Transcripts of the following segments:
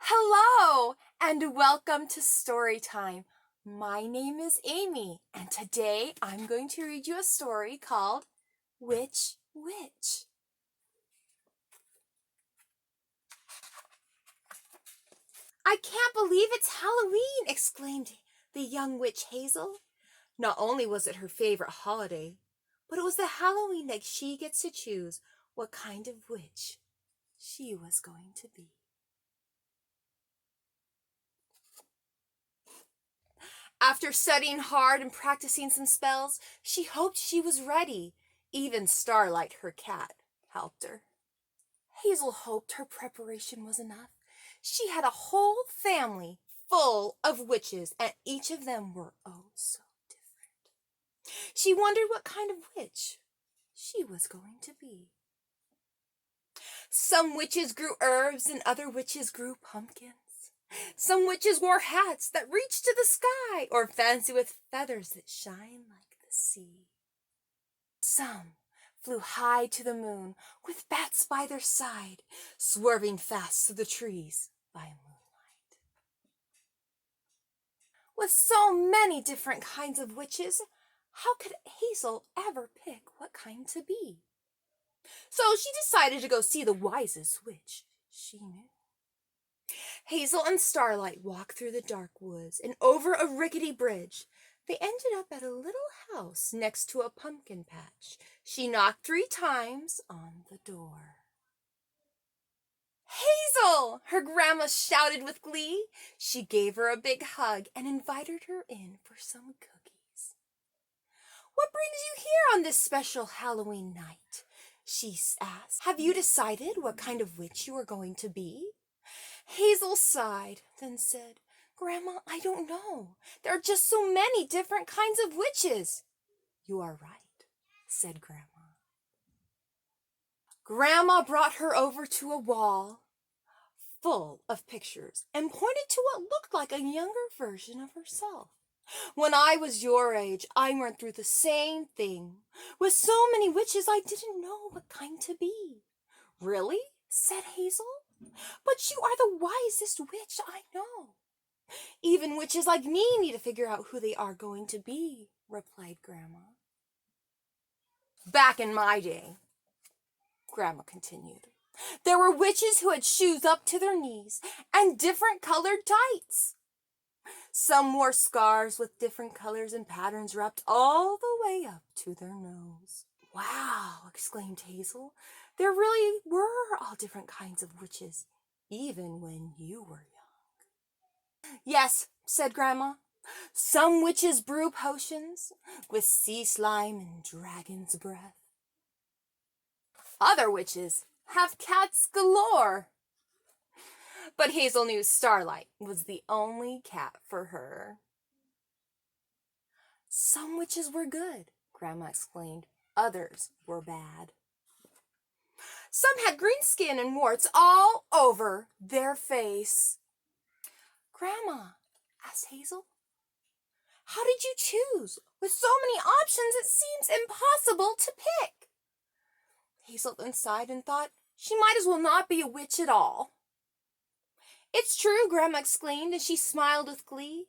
Hello, and welcome to Storytime. My name is Amy, and today I'm going to read you a story called Which Witch? I can't believe it's Halloween, exclaimed the young witch Hazel. Not only was it her favorite holiday, but it was the Halloween that she gets to choose what kind of witch she was going to be. After studying hard and practicing some spells, she hoped she was ready. Even Starlight, her cat, helped her. Hazel hoped her preparation was enough. She had a whole family full of witches, and each of them were oh so different. She wondered what kind of witch she was going to be. Some witches grew herbs and other witches grew pumpkins. Some witches wore hats that reached to the sky or fancy with feathers that shine like the sea. Some flew high to the moon with bats by their side, swerving fast through the trees by moonlight. With so many different kinds of witches, how could Hazel ever pick what kind to be? So she decided to go see the wisest witch she knew. Hazel and Starlight walked through the dark woods and over a rickety bridge. They ended up at a little house next to a pumpkin patch. She knocked 3 times on the door. Hazel! Her grandma shouted with glee. She gave her a big hug and invited her in for some cookies. What brings you here on this special Halloween night? She asked. Have you decided what kind of witch you are going to be? Hazel sighed, then said, Grandma, I don't know. There are just so many different kinds of witches. You are right, said Grandma. Grandma brought her over to a wall full of pictures and pointed to what looked like a younger version of herself. When I was your age, I went through the same thing. With so many witches, I didn't know what kind to be. Really? Said Hazel. But you are the wisest witch I know. Even witches like me need to figure out who they are going to be, replied Grandma. Back in my day, Grandma continued, there were witches who had shoes up to their knees and different colored tights. Some wore scarves with different colors and patterns wrapped all the way up to their nose. Wow, exclaimed Hazel. There really were all different kinds of witches, even when you were young. Yes, said Grandma. Some witches brew potions with sea slime and dragon's breath. Other witches have cats galore. But Hazel knew Starlight was the only cat for her. Some witches were good, Grandma explained. Others were bad. Some had green skin and warts all over their face. Grandma, asked Hazel, how did you choose? With so many options, it seems impossible to pick. Hazel then sighed and thought she might as well not be a witch at all. It's true, Grandma exclaimed, and she smiled with glee.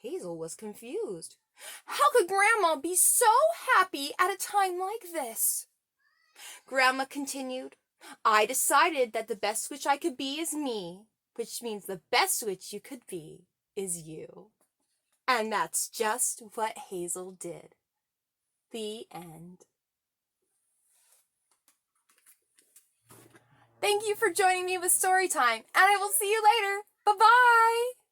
Hazel was confused. How could Grandma be so happy at a time like this? Grandma continued, I decided that the best witch I could be is me, which means the best witch you could be is you. And that's just what Hazel did. The end. Thank you for joining me with Storytime, and I will see you later. Bye-bye!